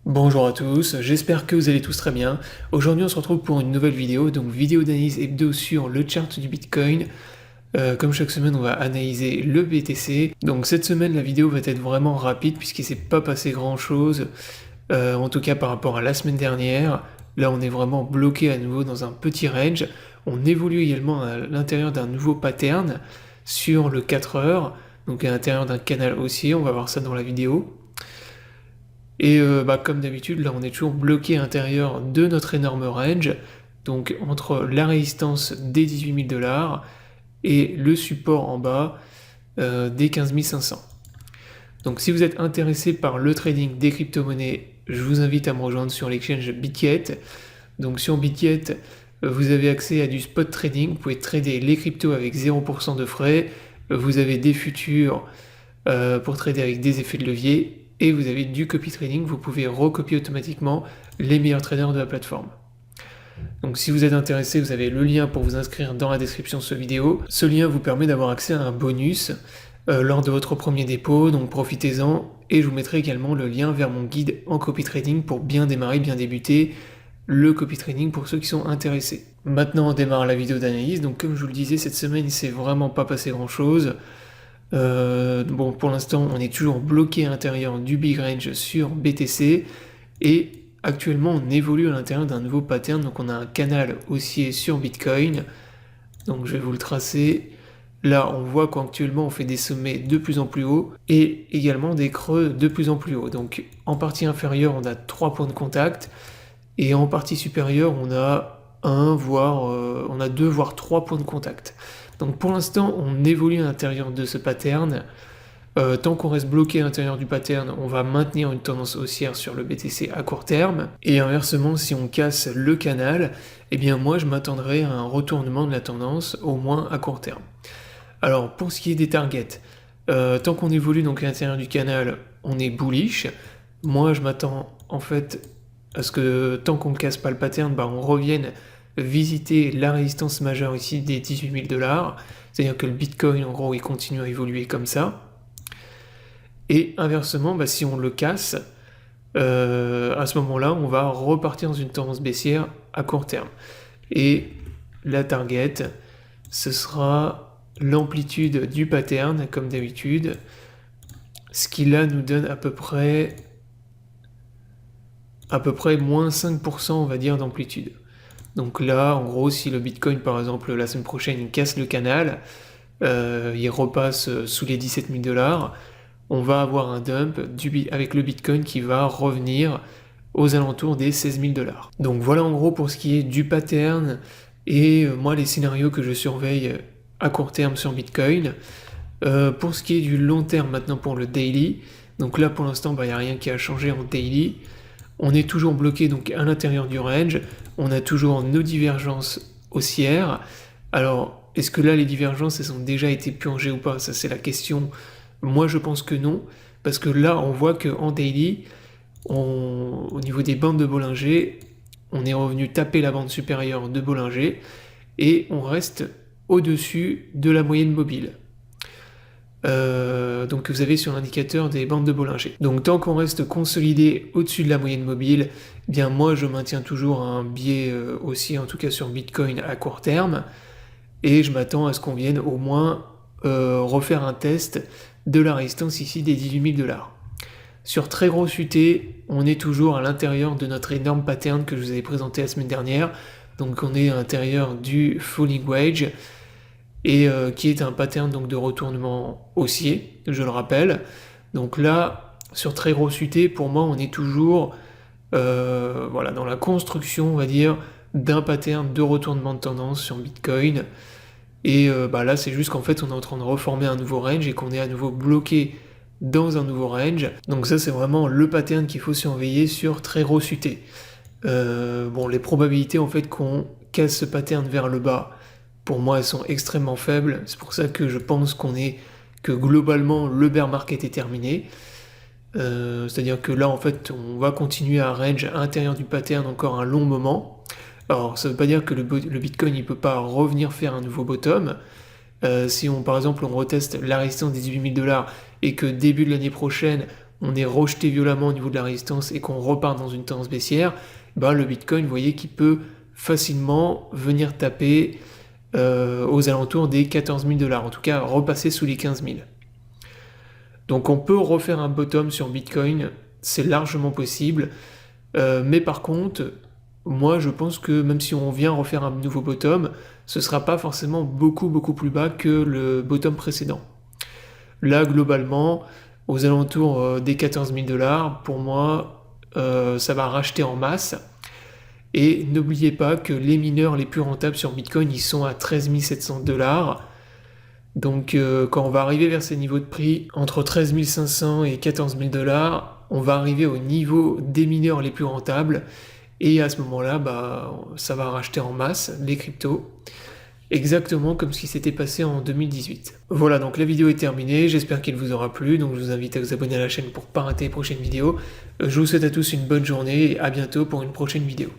Bonjour à tous, j'espère que vous allez tous très bien. Aujourd'hui on se retrouve pour une nouvelle vidéo, donc vidéo d'analyse hebdo sur le chart du Bitcoin. Comme chaque semaine on va analyser le BTC. Donc cette semaine la vidéo va être vraiment rapide puisqu'il ne s'est pas passé grand chose, en tout cas par rapport à la semaine dernière. Là on est vraiment bloqué à nouveau dans un petit range. On évolue également à l'intérieur d'un nouveau pattern sur le 4 heures, donc à l'intérieur d'un canal haussier, on va voir ça dans la vidéo. Et comme d'habitude, là on est toujours bloqué à l'intérieur de notre énorme range, donc entre la résistance des 18 000 $ et le support en bas des 15 500. Donc si vous êtes intéressé par le trading des crypto-monnaies, je vous invite à me rejoindre sur l'exchange Bitget. Donc sur Bitget, vous avez accès à du spot trading, vous pouvez trader les cryptos avec 0% de frais, vous avez des futurs pour trader avec des effets de levier, et vous avez du copy trading, vous pouvez recopier automatiquement les meilleurs traders de la plateforme. Donc si vous êtes intéressé, vous avez le lien pour vous inscrire dans la description de cette vidéo. Ce lien vous permet d'avoir accès à un bonus lors de votre premier dépôt, donc profitez-en, et je vous mettrai également le lien vers mon guide en copy trading pour bien démarrer, bien débuter le copy trading pour ceux qui sont intéressés. Maintenant on démarre la vidéo d'analyse, donc comme je vous le disais, cette semaine il s'est vraiment pas passé grand chose. Bon, pour l'instant, on est toujours bloqué à l'intérieur du big range sur BTC et actuellement, on évolue à l'intérieur d'un nouveau pattern. Donc, on a un canal haussier sur Bitcoin. Donc, je vais vous le tracer. Là, on voit qu'actuellement, on fait des sommets de plus en plus hauts et également des creux de plus en plus hauts. Donc, en partie inférieure, on a 3 points de contact et en partie supérieure, on a 2 voire 3 points de contact. Donc pour l'instant, on évolue à l'intérieur de ce pattern. Tant qu'on reste bloqué à l'intérieur du pattern, on va maintenir une tendance haussière sur le BTC à court terme. Et inversement, si on casse le canal, eh bien moi je m'attendrai à un retournement de la tendance, au moins à court terme. Alors pour ce qui est des targets, tant qu'on évolue donc à l'intérieur du canal, on est bullish. Moi je m'attends en fait à ce que tant qu'on ne casse pas le pattern, on revienne visiter la résistance majeure ici des 18 000 $. C'est-à-dire que le Bitcoin, en gros, il continue à évoluer comme ça. Et inversement, si on le casse, à ce moment-là, on va repartir dans une tendance baissière à court terme. Et la target, ce sera l'amplitude du pattern, comme d'habitude, ce qui là nous donne à peu près moins 5%, on va dire, d'amplitude. Donc là, en gros, si le Bitcoin, par exemple, la semaine prochaine, il casse le canal, il repasse sous les 17 000 $, on va avoir un dump avec le Bitcoin qui va revenir aux alentours des 16 000 $. Donc voilà en gros pour ce qui est du pattern et moi les scénarios que je surveille à court terme sur Bitcoin. Pour ce qui est du long terme maintenant pour le daily, donc là pour l'instant il n'y a rien qui a changé en daily. On est toujours bloqué donc à l'intérieur du range, on a toujours nos divergences haussières. Alors, est-ce que là les divergences elles ont déjà été purgées ou pas? Ça c'est la question. Moi je pense que non, parce que là on voit qu'en daily, au niveau des bandes de Bollinger, on est revenu taper la bande supérieure de Bollinger et on reste au-dessus de la moyenne mobile. Donc vous avez sur l'indicateur des bandes de Bollinger. Donc tant qu'on reste consolidé au-dessus de la moyenne mobile, eh bien moi je maintiens toujours un biais haussier, en tout cas sur Bitcoin à court terme, et je m'attends à ce qu'on vienne au moins refaire un test de la résistance ici des 18 000 $. Sur très grosse UT, on est toujours à l'intérieur de notre énorme pattern que je vous avais présenté la semaine dernière, donc on est à l'intérieur du falling wedge, et qui est un pattern donc de retournement haussier, je le rappelle. Donc là, sur très grosse UT, pour moi, on est toujours dans la construction, on va dire, d'un pattern de retournement de tendance sur Bitcoin. Et là, c'est juste qu'en fait, on est en train de reformer un nouveau range et qu'on est à nouveau bloqué dans un nouveau range. Donc ça, c'est vraiment le pattern qu'il faut surveiller sur très grosse UT. Les probabilités en fait qu'on casse ce pattern vers le bas, pour moi, elles sont extrêmement faibles. C'est pour ça que je pense que globalement, le bear market est terminé. C'est-à-dire que là, en fait, on va continuer à range à l'intérieur du pattern encore un long moment. Alors, ça ne veut pas dire que le Bitcoin ne peut pas revenir faire un nouveau bottom. Si par exemple, on reteste la résistance des 18 000 $ et que début de l'année prochaine, on est rejeté violemment au niveau de la résistance et qu'on repart dans une tendance baissière, le Bitcoin, vous voyez qu'il peut facilement venir taper aux alentours des 14 000 $, en tout cas repasser sous les 15 000. Donc on peut refaire un bottom sur Bitcoin, c'est largement possible, mais par contre, moi je pense que même si on vient refaire un nouveau bottom, ce ne sera pas forcément beaucoup plus bas que le bottom précédent. Là globalement, aux alentours des 14 000 $, pour moi, ça va racheter en masse. Et n'oubliez pas que les mineurs les plus rentables sur Bitcoin, ils sont à 13 700 $. Donc quand on va arriver vers ces niveaux de prix, entre 13 500 et 14 000 $, on va arriver au niveau des mineurs les plus rentables. Et à ce moment-là, ça va racheter en masse les cryptos. Exactement comme ce qui s'était passé en 2018. Voilà, donc la vidéo est terminée, j'espère qu'elle vous aura plu, donc je vous invite à vous abonner à la chaîne pour ne pas rater les prochaines vidéos. Je vous souhaite à tous une bonne journée et à bientôt pour une prochaine vidéo.